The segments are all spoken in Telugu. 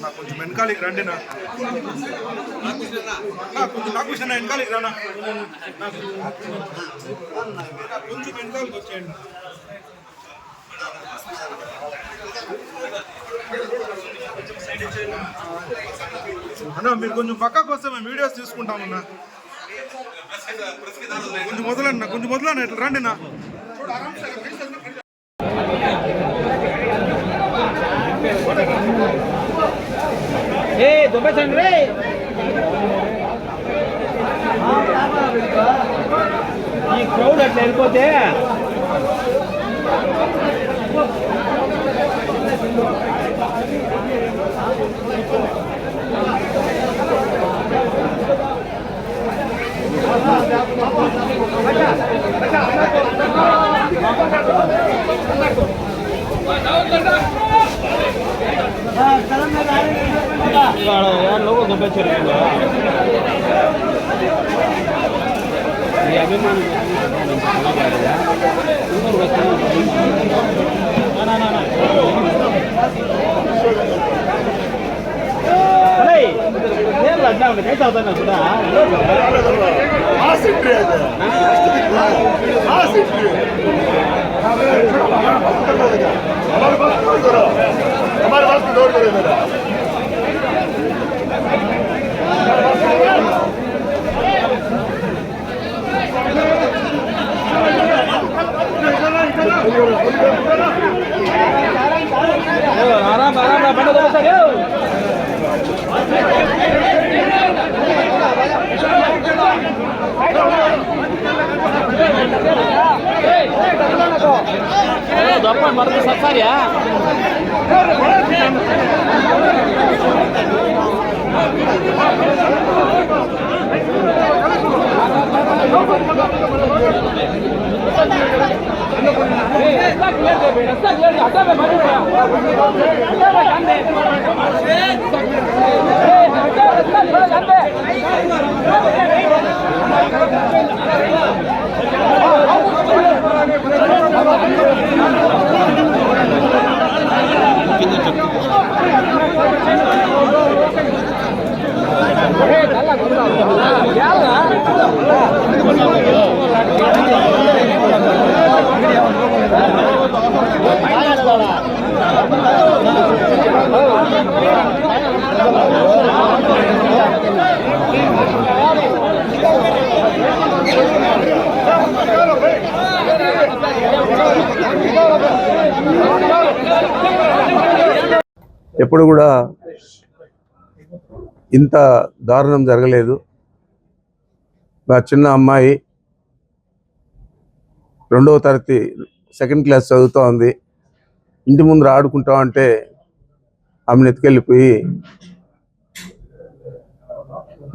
నాకు కొంచెం వెనకాలికి రండి నా కొంచెం నాకు విషయం వెనకాలికి రానా కొంచెం వెనకాలికి వచ్చేయండి. అన్నా మీరు కొంచెం పక్కకు వస్తే మేము వీడియోస్ తీసుకుంటామన్నా. కొంచెం మొదలన్నా ఇట్లా రండి నా ఈ క్రౌడ్ అట్లా వెళ్ళిపోతే यार लोगों को बेच रहे हैं ये अभिमान कैसा होता है ना हमारे पास दौड़ करे मेरा आराम आराम बंद दो सर दप्पन मरते सत्सारिया ఎప్పుడు కూడా ఇంత దారుణం జరగలేదు. నా చిన్న అమ్మాయి 2వ తరగతి సెకండ్ క్లాస్ చదువుతూ ఉంది. ఇంటి ముందు ఆడుకుంటా ఉంటే ఆమెను ఎత్తుకెళ్ళిపోయి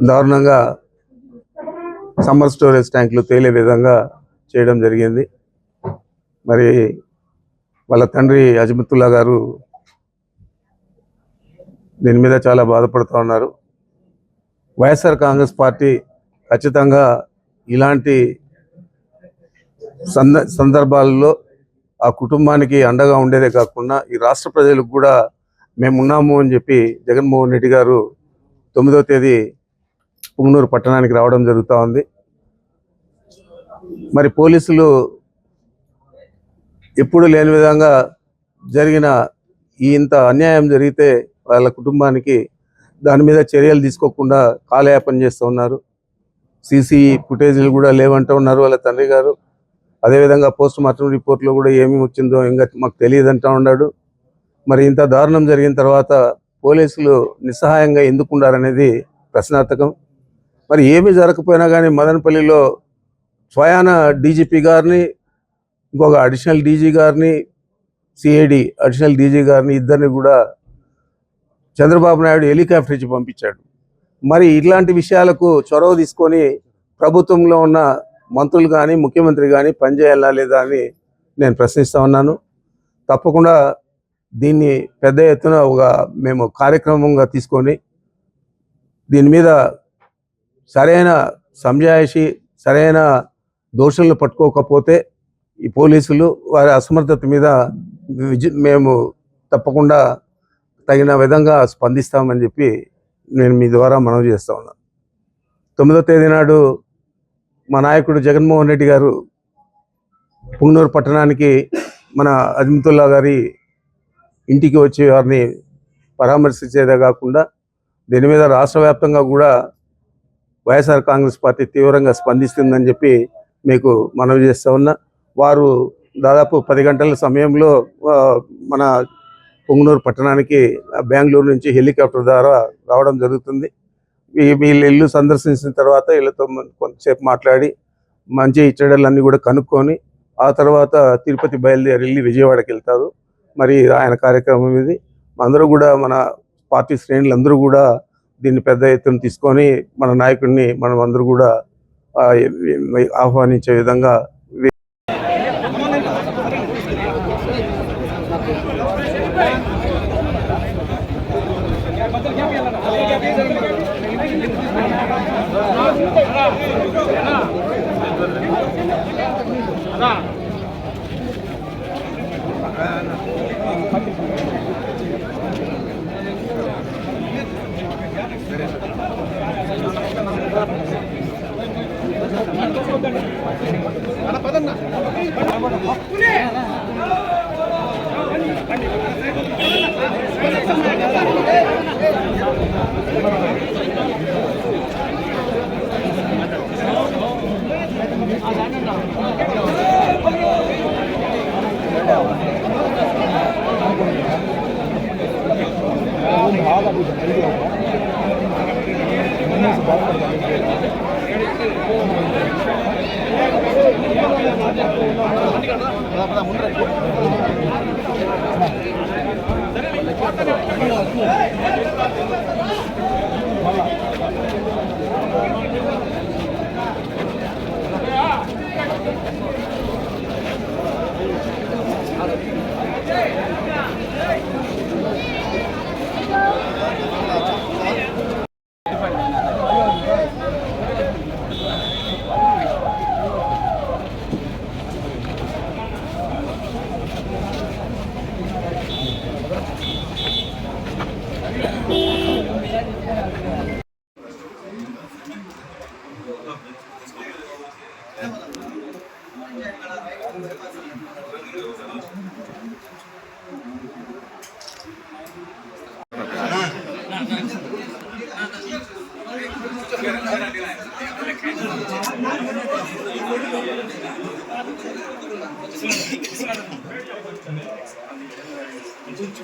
దారుణంగా సమ్మర్ స్టోరేజ్ ట్యాంకులు తేలే విధంగా చేయడం జరిగింది. మరి వాళ్ళ తండ్రి అజ్మతుల్లా గారు దీని మీద చాలా బాధపడుతూ ఉన్నారు. వైఎస్ఆర్ కాంగ్రెస్ పార్టీ ఖచ్చితంగా ఇలాంటి సందర్భాల్లో ఆ కుటుంబానికి అండగా ఉండేదే కాకుండా ఈ రాష్ట్ర ప్రజలకు కూడా మేమున్నాము అని చెప్పి జగన్మోహన్ రెడ్డి గారు 9వ తేదీ పుంగనూరు పట్టణానికి రావడం జరుగుతూ ఉంది. మరి పోలీసులు ఎప్పుడు లేని విధంగా జరిగిన ఇంత అన్యాయం జరిగితే వాళ్ళ కుటుంబానికి దాని మీద చర్యలు తీసుకోకుండా కాలయాపన చేస్తూ ఉన్నారు. సీసీ ఫుటేజీలు కూడా లేవంటూ ఉన్నారు వాళ్ళ తండ్రి గారు. అదేవిధంగా పోస్ట్ మార్టం రిపోర్ట్లో కూడా ఏమి వచ్చిందో ఇంకా మాకు తెలియదంటూ ఉన్నాడు. మరి ఇంత దారుణం జరిగిన తర్వాత పోలీసులు నిస్సహాయంగా ఎందుకున్నారనేది ప్రశ్నార్థకం. మరి ఏమీ జరగకపోయినా కానీ మదనపల్లిలో స్వయాన డీజీపీ గారిని, ఇంకొక అడిషనల్ డీజీ గారిని, సిఐడి అడిషనల్ డీజీ గారిని ఇద్దరిని కూడా చంద్రబాబు నాయుడు హెలికాప్టర్ ఇచ్చి పంపించాడు. మరి ఇట్లాంటి విషయాలకు చొరవ తీసుకొని ప్రభుత్వంలో ఉన్న మంత్రులు కానీ ముఖ్యమంత్రి కానీ పనిచేయాలా లేదా అని నేను ప్రశ్నిస్తూ ఉన్నాను. తప్పకుండా దీన్ని పెద్ద ఎత్తున మేము కార్యక్రమంగా తీసుకొని దీని మీద సరైన సంజాయిషి, సరైన దోషులను పట్టుకోకపోతే ఈ పోలీసులు వారి అసమర్థత మీద మేము తప్పకుండా తగిన విధంగా స్పందిస్తామని చెప్పి నేను మీ ద్వారా మనవి చేస్తా ఉన్నాను. 9వ తేదీ నాడు మా నాయకుడు జగన్మోహన్ రెడ్డి గారు పుంగనూరు పట్టణానికి మన అజ్మతుల్లా గారి ఇంటికి వచ్చి వారిని పరామర్శించేదే కాకుండా దీని మీద రాష్ట్ర వ్యాప్తంగా కూడా వైఎస్ఆర్ కాంగ్రెస్ పార్టీ తీవ్రంగా స్పందిస్తుందని చెప్పి మీకు మనవి చేస్తూ ఉన్నా. వారు దాదాపు 10 గంటల సమయంలో మన పుంగనూరు పట్టణానికి బెంగళూరు నుంచి హెలికాప్టర్ ద్వారా రావడం జరుగుతుంది. వీళ్ళ ఇల్లు సందర్శించిన తర్వాత వీళ్ళతో కొంతసేపు మాట్లాడి మంచి చెడ్డలన్నీ కూడా కనుక్కొని ఆ తర్వాత తిరుపతి బయలుదేరి వెళ్ళి విజయవాడకి వెళ్తారు. మరి ఆయన కార్యక్రమం ఇది. అందరూ కూడా మన పార్టీ శ్రేణులందరూ కూడా దీన్ని పెద్ద ఎత్తున తీసుకొని మన నాయకుడిని మనం అందరూ కూడా ఆహ్వానించే విధంగా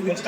Let's